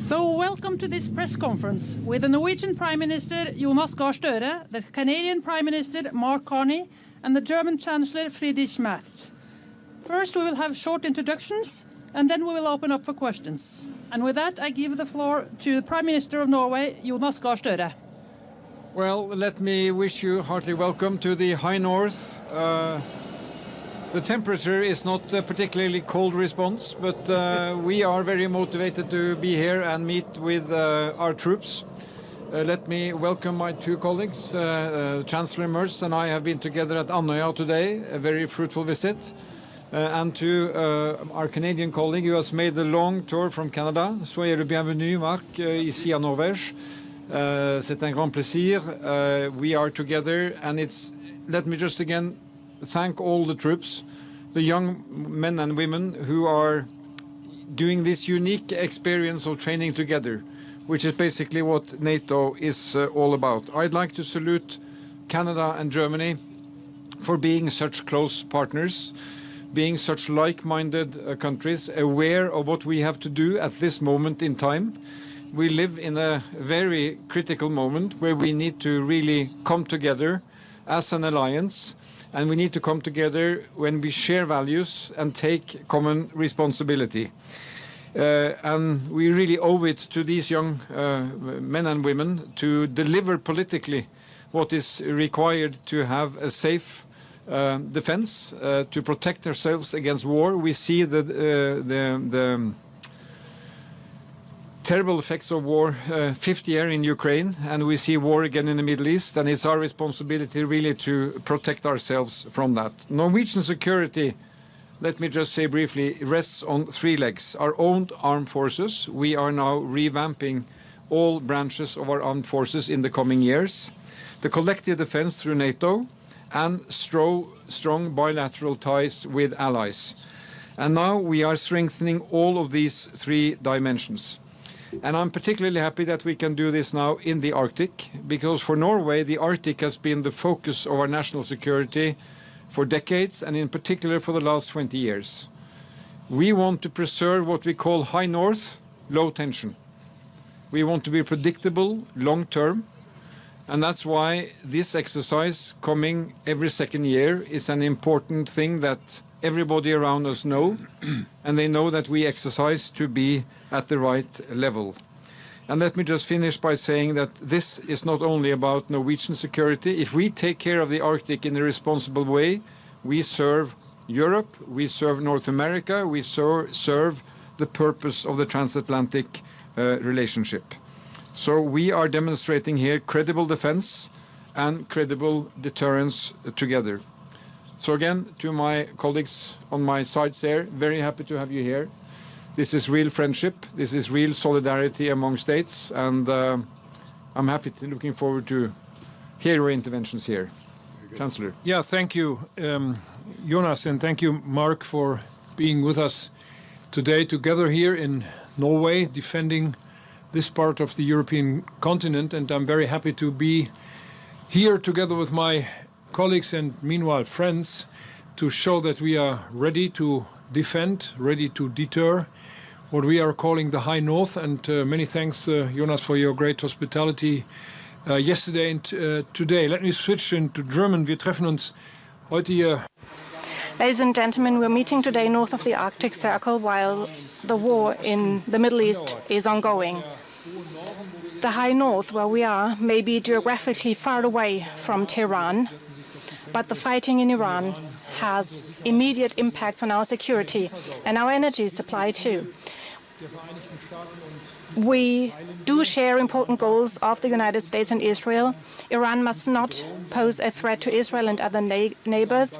So welcome to this press conference with the Norwegian Prime Minister Jonas Gahr Støre, the Canadian Prime Minister Mark Carney, and the German Chancellor Friedrich Merz. First, we will have short introductions, and then we will open up for questions. And with that, I give the floor to the Prime Minister of Norway, Jonas Gahr Støre. Well, let me wish you heartily welcome to the High North. The temperature is not a particularly cold response, but we are very motivated to be here and meet with our troops. Let me welcome my two colleagues. Chancellor Merz and I have been together at Andøya today, a very fruitful visit. And to our Canadian colleague who has made the long tour from Canada. Soyez le bienvenu, Marc, ici à Norvège. C'est un grand plaisir. We are together, and let me just again thank all the troops, the young men and women who are doing this unique experience of training together, which is basically what NATO is all about. I'd like to salute Canada and Germany for being such close partners, being such like-minded countries, aware of what we have to do at this moment in time. We live in a very critical moment where we need to really come together as an alliance, and we need to come together when we share values and take common responsibility. And we really owe it to these young men and women to deliver politically what is required to have a safe defense, to protect ourselves against war. We see the terrible effects of war, fifth year in Ukraine, and we see war again in the Middle East, and it's our responsibility really to protect ourselves from that. Norwegian security, let me just say briefly, rests on three legs. Our own armed forces. We are now revamping all branches of our armed forces in the coming years. The collective defense through NATO, and strong bilateral ties with allies. And now we are strengthening all of these three dimensions. And I'm particularly happy that we can do this now in the Arctic, because for Norway, the Arctic has been the focus of our national security for decades, and in particular for the last 20 years. We want to preserve what we call high north, low tension. We want to be predictable long-term, and that's why this exercise coming every second year is an important thing that everybody around us know, and they know that we exercise to be at the right level. And let me just finish by saying that this is not only about Norwegian security. If we take care of the Arctic in a responsible way, we serve Europe, we serve North America, we serve the purpose of the transatlantic relationship. So we are demonstrating here credible defense and credible deterrence together. So again, to my colleagues on my sides here, very happy to have you here. This is real friendship, this is real solidarity among states, and I'm looking forward to hear your interventions here. Chancellor. Yeah, thank you, Jonas, and thank you, Mark, for being with us today together here in Norway, defending this part of the European continent, and I'm very happy to be here together with my colleagues and meanwhile friends to show that we are ready to defend, ready to deter what we are calling the High North. And many thanks, Jonas, for your great hospitality yesterday and today. Let me switch into German. Wir treffen uns heute hier. Ladies and gentlemen, we're meeting today north of the Arctic Circle while the war in the Middle East is ongoing. The High North, where we are, may be geographically far away from Tehran, but the fighting in Iran has immediate impacts on our security and our energy supply too. We do share important goals of the United States and Israel. Iran must not pose a threat to Israel and other neighbors.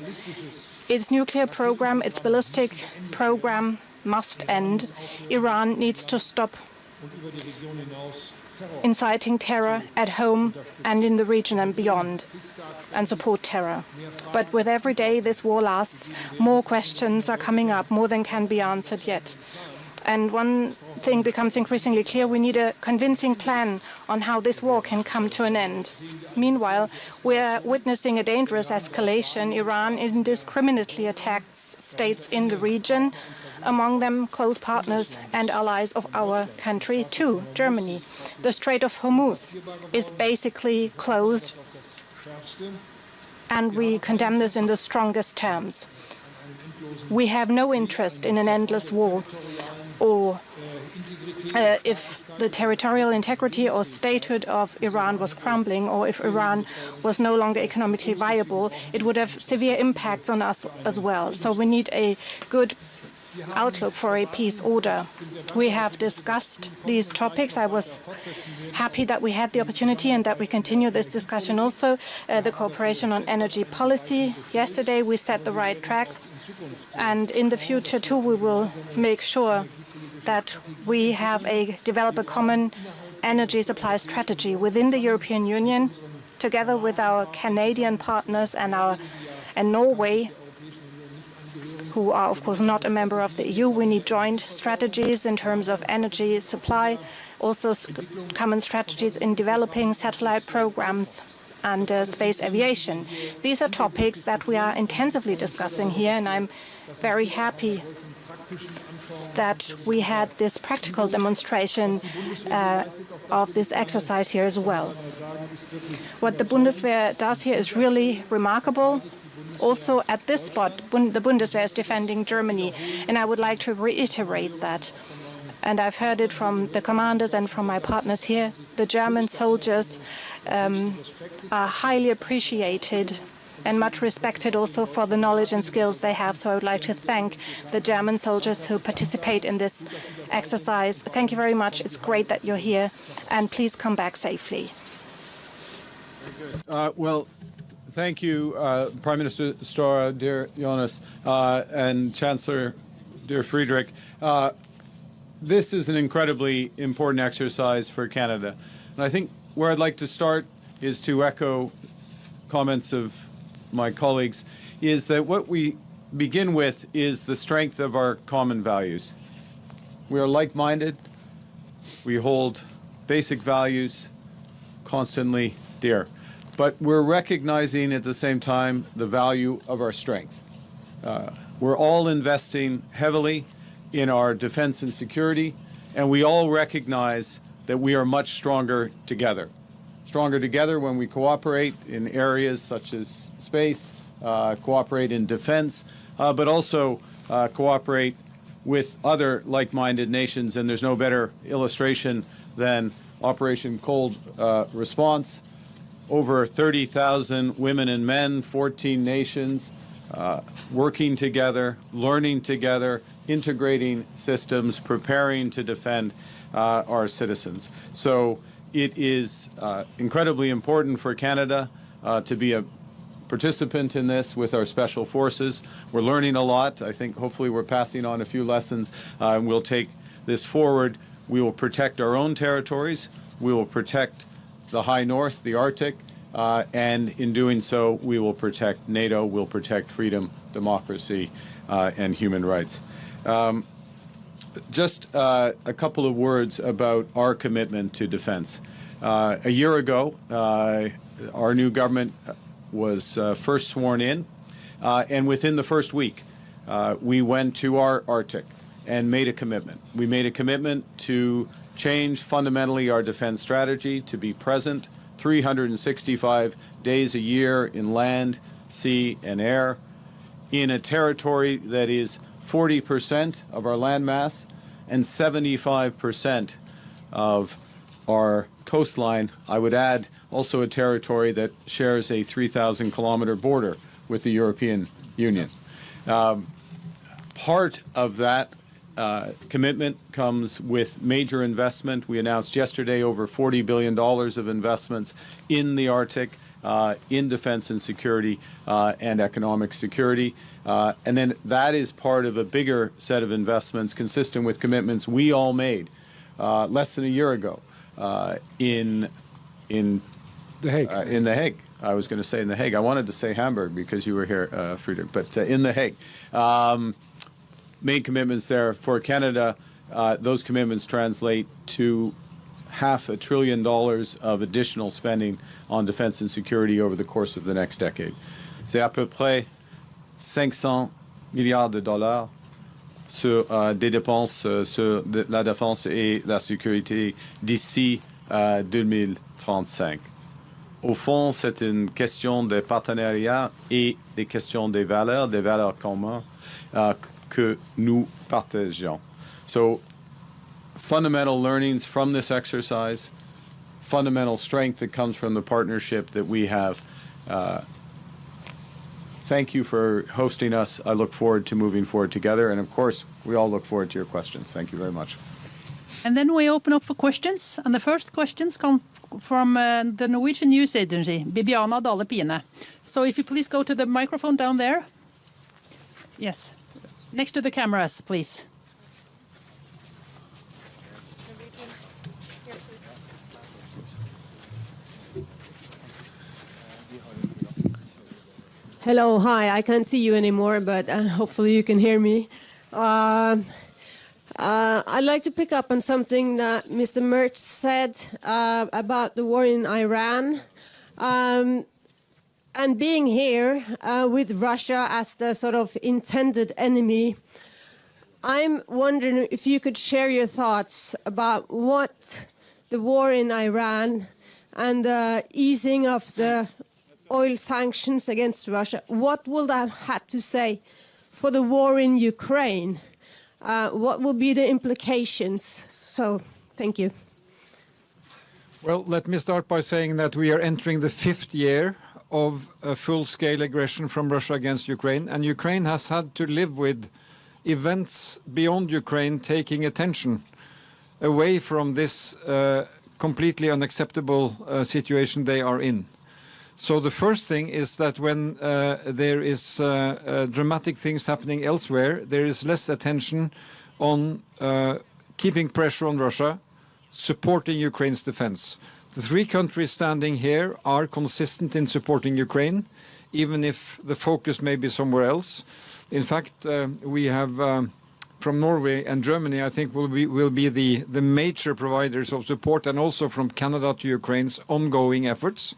Its nuclear program, its ballistic program must end. Iran needs to stop inciting terror at home and in the region and beyond, and support terror. But with every day this war lasts, more questions are coming up, more than can be answered yet. And one thing becomes increasingly clear: we need a convincing plan on how this war can come to an end. Meanwhile, we're witnessing a dangerous escalation. Iran indiscriminately attacks states in the region, among them close partners and allies of our country too, Germany. The Strait of Hormuz is basically closed, and we condemn this in the strongest terms. We have no interest in an endless war, or if the territorial integrity or statehood of Iran was crumbling, or if Iran was no longer economically viable, it would have severe impacts on us as well. So we need a good outlook for a peace order. We have discussed these topics. I was happy that we had the opportunity and that we continue this discussion also. The cooperation on energy policy. Yesterday we set the right tracks, and in the future too we will make sure that we develop a common energy supply strategy within the European Union, together with our Canadian partners and Norway, who are, of course, not a member of the EU. We need joint strategies in terms of energy supply, also common strategies in developing satellite programs and space aviation. These are topics that we are intensively discussing here, and I'm very happy that we had this practical demonstration of this exercise here as well. What the Bundeswehr does here is really remarkable. Also, at this spot, the Bundeswehr is defending Germany, and I would like to reiterate that. And I've heard it from the commanders and from my partners here. The German soldiers are highly appreciated and much respected also for the knowledge and skills they have. So I would like to thank the German soldiers who participate in this exercise. Thank you very much. It's great that you're here, and please come back safely. Well, thank you, Prime Minister Stora, dear Jonas, and Chancellor, dear Friedrich. This is an incredibly important exercise for Canada. And I think where I'd like to start is to echo comments of my colleagues, is that what we begin with is the strength of our common values. We are like-minded. We hold basic values constantly dear. But we're recognizing at the same time the value of our strength. We're all investing heavily in our defense and security, and we all recognize that we are much stronger together. Stronger together when we cooperate in areas such as space, cooperate in defense, but also cooperate with other like-minded nations. And there's no better illustration than Operation Cold Response. Over 30,000 women and men, 14 nations, working together, learning together, integrating systems, preparing to defend our citizens. So it is incredibly important for Canada to be a participant in this with our special forces. We're learning a lot. I think hopefully we're passing on a few lessons, and we'll take this forward. We will protect our own territories. We will protect the High North, the Arctic, and in doing so, we will protect NATO, we'll protect freedom, democracy, and human rights. Just a couple of words about our commitment to defense. A year ago, our new government was first sworn in, and within the first week, we went to our Arctic and made a commitment. We made a commitment to change fundamentally our defense strategy, to be present 365 days a year in land, sea, and air, in a territory that is 40% of our land mass and 75% of our coastline. I would add also a territory that shares a 3,000-kilometer border with the European Union. Part of that commitment comes with major investment. We announced yesterday over $40 billion of investments in the Arctic, in defense and security, and economic security. And then that is part of a bigger set of investments consistent with commitments we all made less than a year ago in The Hague. in The Hague. I was going to say in The Hague. I wanted to say Hamburg because you were here, Friedrich, but in The Hague. Made commitments there for Canada those commitments translate to $500 billion of additional spending on defense and security over the course of the next decade. C'est à peu près 500 milliards de dollars sur des dépenses sur la défense et la sécurité d'ici 2035. Au fond, c'est une question de partenariat et des questions des valeurs communes que nous partageons. So, fundamental learnings from this exercise, fundamental strength that comes from the partnership that we have. Thank you for hosting us. I look forward to moving forward together. And of course, we all look forward to your questions. Thank you very much. And then we open up for questions. And the first questions come from the Norwegian news agency, Bibiana Dale Pine. So if you please go to the microphone down there. Yes, next to the cameras, please. Hello, hi. I can't see you anymore, but hopefully you can hear me. I'd like to pick up on something that Mr. Mertz said about the war in Iran. And being here with Russia as the sort of intended enemy, I'm wondering if you could share your thoughts about what the war in Iran and the easing of the oil sanctions against Russia, what will that have to say for the war in Ukraine? What will be the implications? So, thank you. Well, let me start by saying that we are entering the 5th year of a full-scale aggression from Russia against Ukraine, and Ukraine has had to live with events beyond Ukraine taking attention away from this completely unacceptable situation they are in. So the first thing is that when there is dramatic things happening elsewhere, there is less attention on keeping pressure on Russia, supporting Ukraine's defense. The 3 countries standing here are consistent in supporting Ukraine, even if the focus may be somewhere else. In fact, we have from Norway and Germany, I think, will be the major providers of support, and also from Canada to Ukraine's ongoing efforts.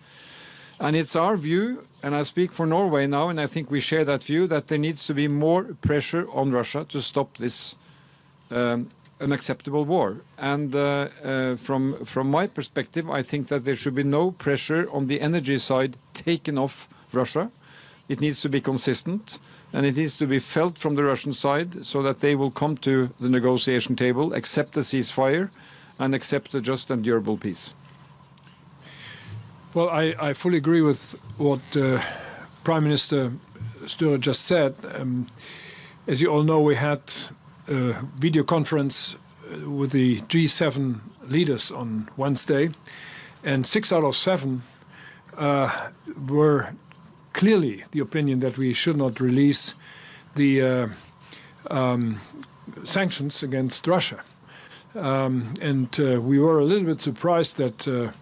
And it's our view, and I speak for Norway now, and I think we share that view, that there needs to be more pressure on Russia to stop this unacceptable war. And from my perspective, I think that there should be no pressure on the energy side taken off Russia. It needs to be consistent, and it needs to be felt from the Russian side so that they will come to the negotiation table, accept the ceasefire, and accept a just and durable peace. Well, I fully agree with what Prime Minister Sture just said. As you all know, we had a video conference with the G7 leaders on Wednesday, and 6 out of 7 were clearly the opinion that we should not release the sanctions against Russia. And we were a little bit surprised that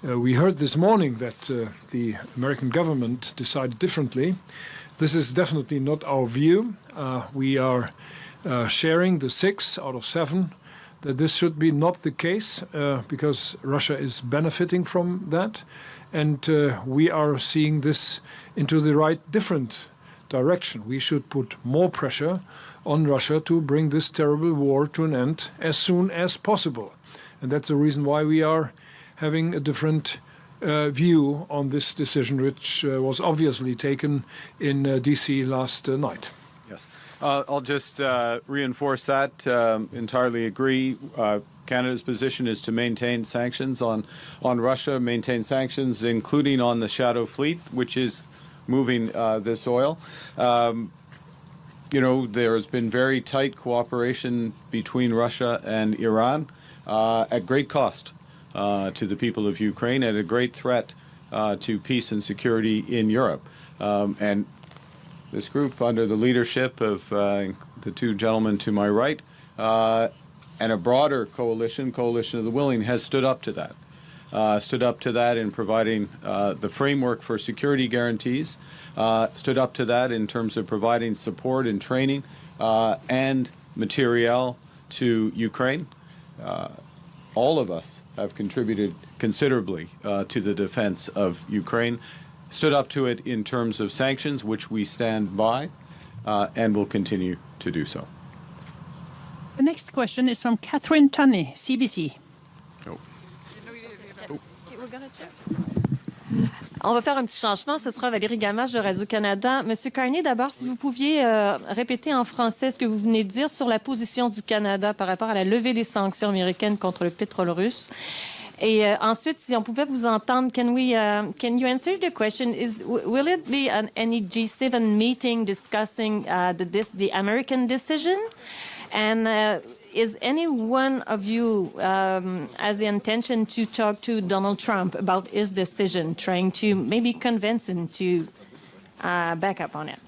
we heard this morning that the American government decided differently. This is definitely not our view. We are sharing the 6 out of 7 that this should be not the case because Russia is benefiting from that. And we are seeing this into the right different direction. We should put more pressure on Russia to bring this terrible war to an end as soon as possible. And that's the reason why we are having a different view on this decision, which was obviously taken in D.C. last night. Yes. I'll just reinforce that. Entirely agree. Canada's position is to maintain sanctions on Russia, maintain sanctions, including on the Shadow Fleet, which is moving this oil. You know, there has been very tight cooperation between Russia and Iran at great cost to the people of Ukraine, and a great threat to peace and security in Europe. And this group, under the leadership of the 2 gentlemen to my right, and a broader coalition of the willing, has stood up to that. In providing the framework for security guarantees, stood up to that in terms of providing support and training and materiel to Ukraine. All of us have contributed considerably to the defense of Ukraine, stood up to it in terms of sanctions, which we stand by, and will continue to do so. The next question is from Catherine Tunney, CBC. On va faire un petit changement. Ce sera Valérie Gamache de Radio-Canada. Monsieur Carney, d'abord, si vous pouviez répéter en français ce que vous venez de dire sur la position du Canada par rapport à la levée des sanctions américaines contre le pétrole russe. Et ensuite, si on pouvait vous entendre, can you answer the question? Will it be any G7 meeting discussing the American decision? And is any one of you has the intention to talk to Donald Trump about his decision, trying to maybe convince him to back up on it?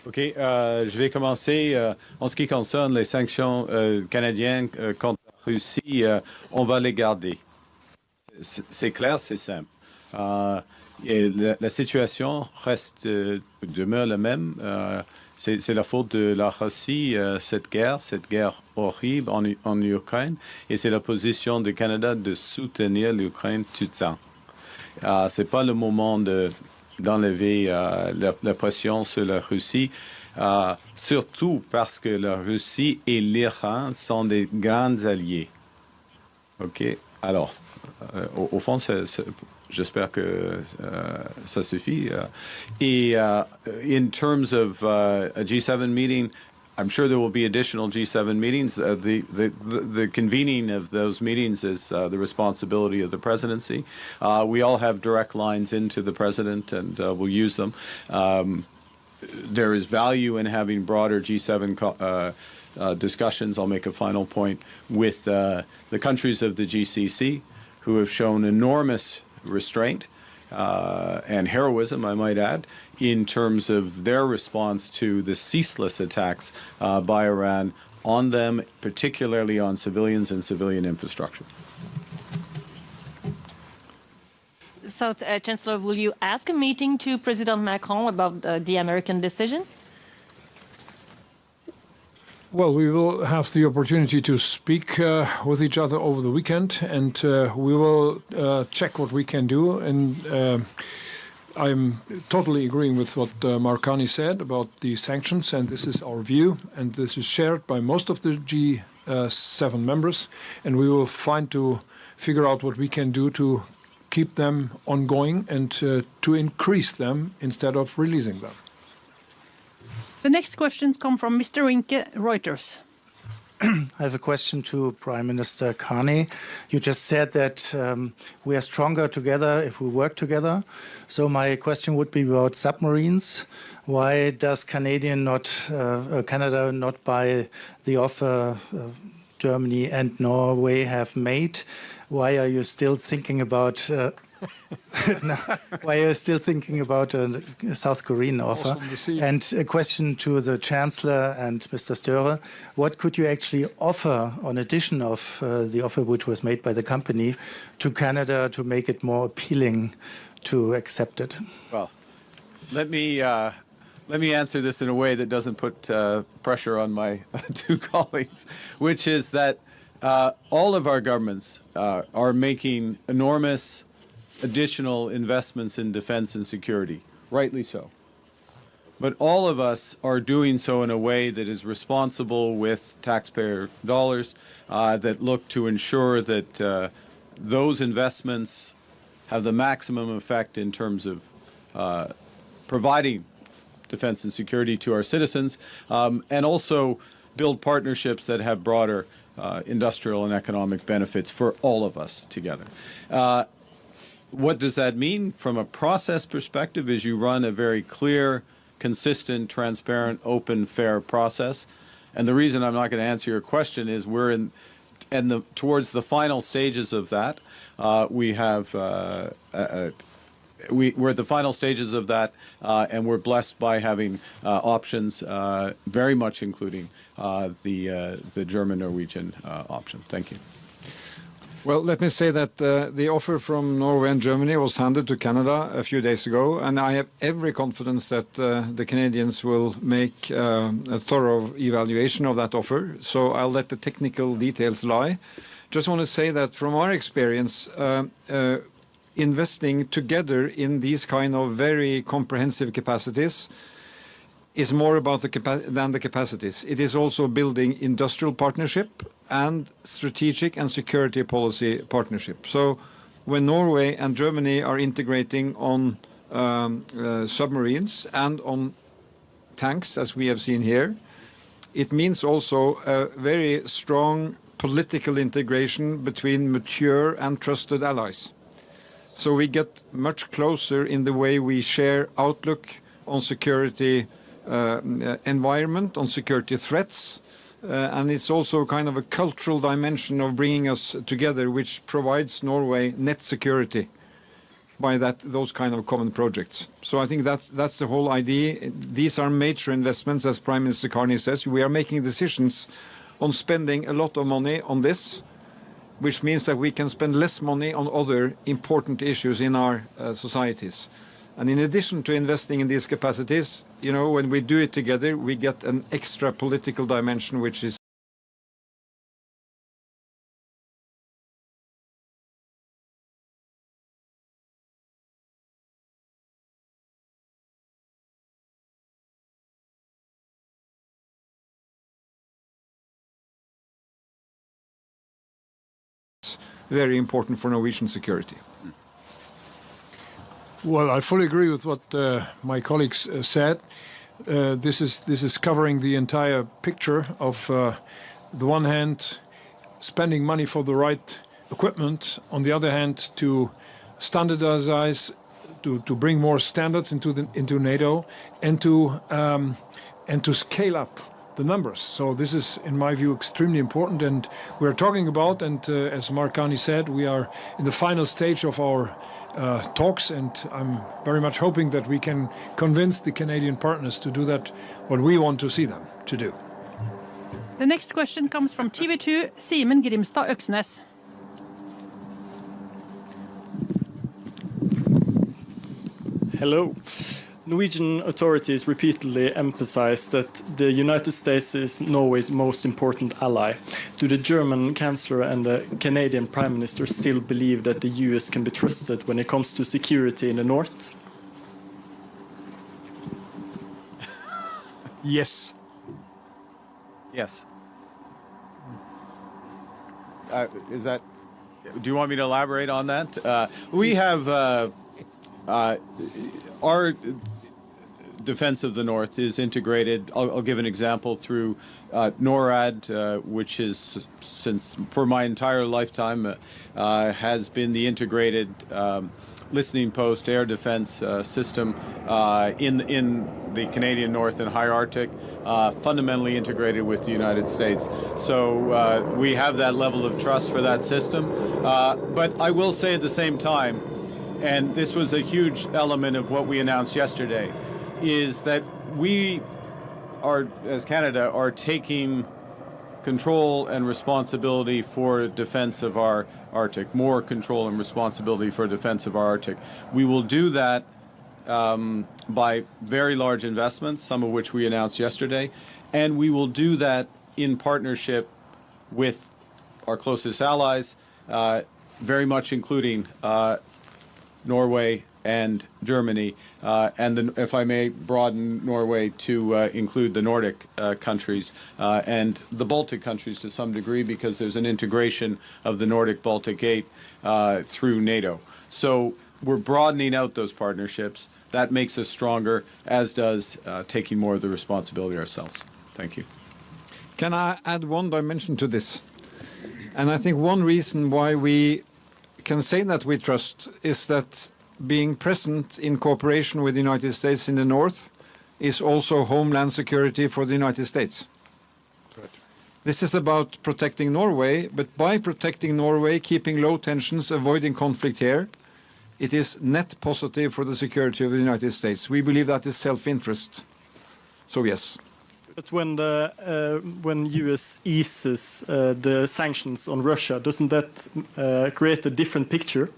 OK. Je vais commencer. En ce qui concerne les sanctions canadiennes contre la Russie, on va les garder. C'est clair, c'est simple. Et la situation demeure la même. C'est la faute de la Russie, cette guerre horrible en Ukraine, et c'est la position du Canada de soutenir l'Ukraine tout le temps. C'est pas le moment d'enlever la pression sur la Russie, surtout parce que la Russie et l'Iran sont des grands alliés. OK? Alors, au fond, j'espère que ça suffit. In terms of a G7 meeting, I'm sure there will be additional G7 meetings. The convening of those meetings is the responsibility of the presidency. We all have direct lines into the president, and we'll use them. There is value in having broader G7 discussions. I'll make a final point with the countries of the GCC, who have shown enormous restraint and heroism, I might add, in terms of their response to the ceaseless attacks by Iran on them, particularly on civilians and civilian infrastructure. So, Chancellor, will you ask a meeting to President Macron about the American decision? Well, we will have the opportunity to speak with each other over the weekend, and we will check what we can do. And I'm totally agreeing with what Mark Carney said about the sanctions, and this is our view, and this is shared by most of the G7 members, and we will figure out what we can do to keep them ongoing and to increase them instead of releasing them. The next questions come from Mr. Winke, Reuters. I have a question to Prime Minister Carney. You just said that we are stronger together if we work together. So my question would be about submarines. Why does Canada not buy the offer Germany and Norway have made? Why are you still thinking about why are you still thinking about a South Korean offer? And a question to the Chancellor and Mr. Störe. What could you actually offer on addition of the offer which was made by the company to Canada to make it more appealing to accept it? Well, let me answer this in a way that doesn't put pressure on my two colleagues, which is that all of our governments are making enormous additional investments in defense and security, rightly so. But all of us are doing so in a way that is responsible with taxpayer dollars, that look to ensure that those investments have the maximum effect in terms of providing defense and security to our citizens, and also build partnerships that have broader industrial and economic benefits for all of us together. What does that mean from a process perspective? Is you run a very clear, consistent, transparent, open, fair process. And the reason I'm not going to answer your question is we're towards the final stages of that. We're at the final stages of that, and we're blessed by having options, very much including the German-Norwegian option. Thank you. Well, let me say that the offer from Norway and Germany was handed to Canada a few days ago, and I have every confidence that the Canadians will make a thorough evaluation of that offer. So I'll let the technical details lie. Just want to say that from our experience, investing together in these kind of very comprehensive capacities is more about than the capacities. It is also building industrial partnership and strategic and security policy partnership. So when Norway and Germany are integrating on submarines and on tanks, as we have seen here, it means also a very strong political integration between mature and trusted allies. So we get much closer in the way we share outlook on security environment, on security threats, and it's also kind of a cultural dimension of bringing us together, which provides Norway net security by those kind of common projects. So I think that's the whole idea. These are major investments, as Prime Minister Carney says. We are making decisions on spending a lot of money on this, which means that we can spend less money on other important issues in our societies. And in addition to investing in these capacities, you know, when we do it together, we get an extra political dimension, which is very important for Norwegian security. Well, I fully agree with what my colleagues said. This is covering the entire picture of, the one hand, spending money for the right equipment, on the other hand, to standardize, to bring more standards into NATO, and to scale up the numbers. So this is, in my view, extremely important. And we're talking about, and as Mark Carney said, we are in the final stage of our talks, and I'm very much hoping that we can convince the Canadian partners to do that, what we want to see them to do. The next question comes from TV2, Simen Grimstad Øksnes. Hello. Norwegian authorities repeatedly emphasize that the United States is Norway's most important ally. Do the German Chancellor and the Canadian Prime Minister still believe that the US can be trusted when it comes to security in the north? Yes. Yes. Is that? Do you want me to elaborate on that? We have our defense of the North is integrated. I'll give an example through NORAD, which is, since for my entire lifetime, has been the integrated listening post air defense system in the Canadian North and High Arctic, fundamentally integrated with the United States. So we have that level of trust for that system. But I will say at the same time, and this was a huge element of what we announced yesterday, is that we are, as Canada, are taking control and responsibility for defense of our Arctic, more control and responsibility for defense of our Arctic. We will do that by very large investments, some of which we announced yesterday, and we will do that in partnership with our closest allies, very much including Norway and Germany, and if I may broaden Norway to include the Nordic countries and the Baltic countries to some degree, because there's an integration of the Nordic-Baltic Gate through NATO. So we're broadening out those partnerships. That makes us stronger, as does taking more of the responsibility ourselves. Thank you. Can I add one dimension to this? And I think one reason why we can say that we trust is that being present in cooperation with the United States in the north is also homeland security for the United States. Right. This is about protecting Norway, but by protecting Norway, keeping low tensions, avoiding conflict here, it is net positive for the security of the United States. We believe that is self-interest. So yes. But when U.S. eases the sanctions on Russia, doesn't that create a different picture?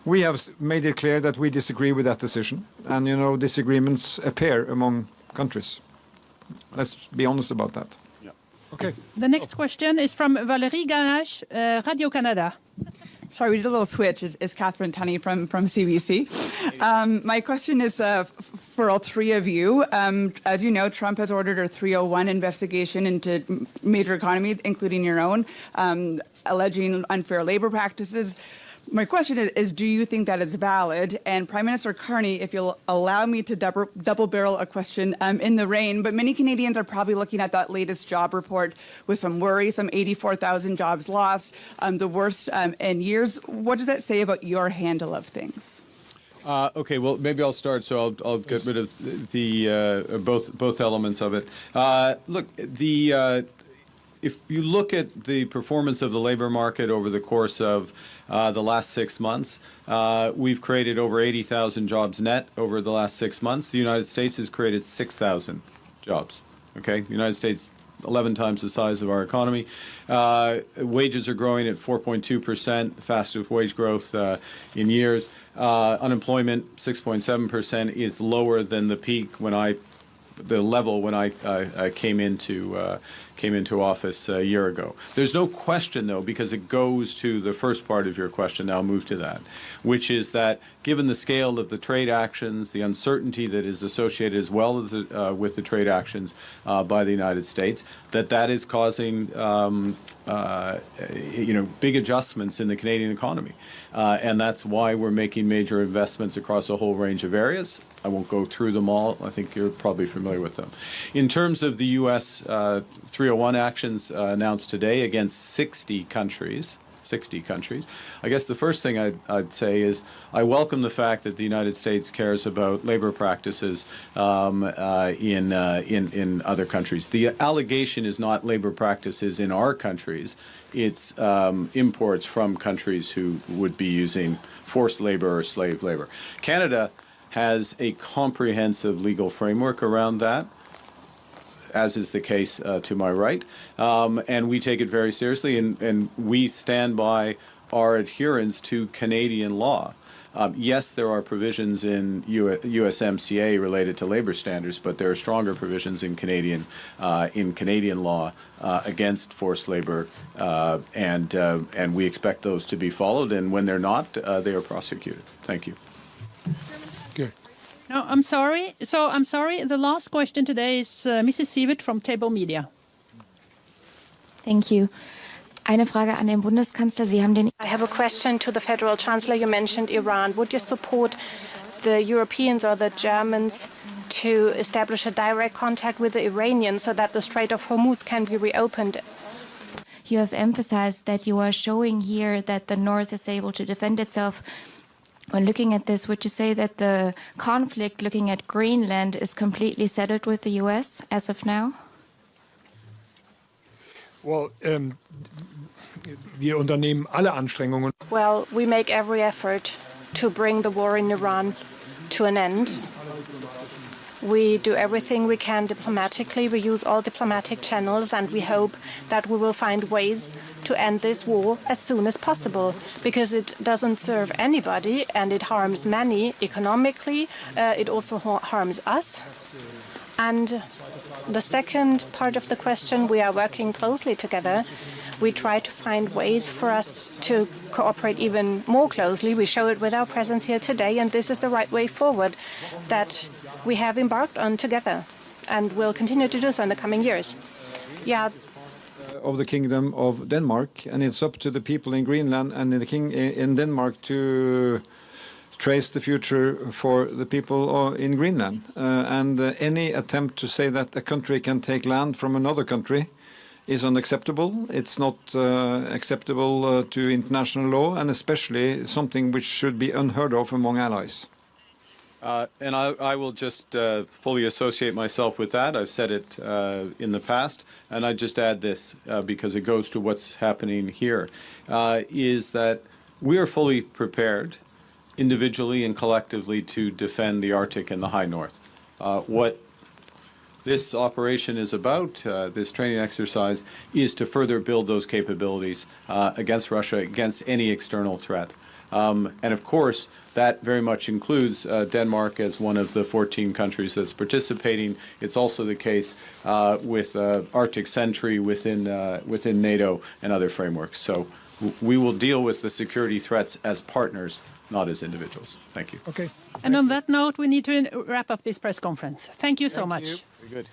We have made it clear that we disagree with that decision, and disagreements appear among countries. Let's be honest about that. Yeah. Okay. The next question is from Valérie Ganache, Radio-Canada. Sorry, we did a little switch. It's Catherine Tunney from CBC. My question is for all three of you. As you know, Trump has ordered a 301 investigation into major economies, including your own, alleging unfair labor practices. My question is, do you think that is valid? And Prime Minister Carney, if you'll allow me to double barrel a question in the rain, but many Canadians are probably looking at that latest job report with some worry, some 84,000 jobs lost, the worst in years. What does that say about your handle of things? Okay, well, maybe I'll start, so I'll get rid of the both elements of it. Look, if you look at the performance of the labor market over the course of the last 6 months, we've created over 80,000 jobs net over the last 6 months. The United States has created 6,000 jobs. Okay, the United States, 11 times the size of our economy. Wages are growing at 4.2%, fastest wage growth in years. Unemployment, 6.7%. It's lower than the peak the level when I came into office a year ago. There's no question, though, because it goes to the first part of your question, I'll move to that, which is that given the scale of the trade actions, the uncertainty that is associated as well as with the trade actions by the United States, that is causing big adjustments in the Canadian economy. And that's why we're making major investments across a whole range of areas. I won't go through them all. I think you're probably familiar with them. In terms of the U.S. 301 actions announced today against 60 countries, I guess the first thing I'd say is I welcome the fact that the United States cares about labor practices in other countries. The allegation is not labor practices in our countries. It's imports from countries who would be using forced labor or slave labor. Canada has a comprehensive legal framework around that, as is the case to my right, and we take it very seriously, and we stand by our adherence to Canadian law. Yes, there are provisions in USMCA related to labor standards, but there are stronger provisions in Canadian law against forced labor, and we expect those to be followed. And when they're not, they are prosecuted. Thank you. Okay. No, I'm sorry. I'm sorry. The last question today is Mrs. Sievert from Table Media. Thank you. Eine Frage an den Bundeskanzler. Sie haben den I have a question to the Federal Chancellor. You mentioned Iran. Would you support the Europeans or the Germans to establish a direct contact with the Iranians so that the Strait of Hormuz can be reopened? You have emphasized that you are showing here that the North is able to defend itself. When looking at this, would you say that the conflict looking at Greenland is completely settled with the U.S. as of now? Well, wir unternehmen alle Anstrengungen. Well, we make every effort to bring the war in Iran to an end. We do everything we can diplomatically. We use all diplomatic channels, and we hope that we will find ways to end this war as soon as possible, because it doesn't serve anybody and it harms many economically. It also harms us. And the second part of the question, we are working closely together. We try to find ways for us to cooperate even more closely. We show it with our presence here today, and this is the right way forward that we have embarked on together and will continue to do so in the coming years. Yeah. Of the Kingdom of Denmark, and it's up to the people in Greenland and in Denmark to trace the future for the people in Greenland. And any attempt to say that a country can take land from another country is unacceptable. It's not acceptable to international law, and especially something which should be unheard of among allies. And I will just fully associate myself with that. I've said it in the past, and I just add this because it goes to what's happening here, is that we are fully prepared individually and collectively to defend the Arctic and the High North. What this operation is about, this training exercise, is to further build those capabilities against Russia, against any external threat. And of course, that very much includes Denmark as one of the 14 countries that's participating. It's also the case with Arctic Sentry within NATO and other frameworks. So we will deal with the security threats as partners, not as individuals. Thank you. Okay. And on that note, we need to wrap up this press conference. Thank you so much. Very good.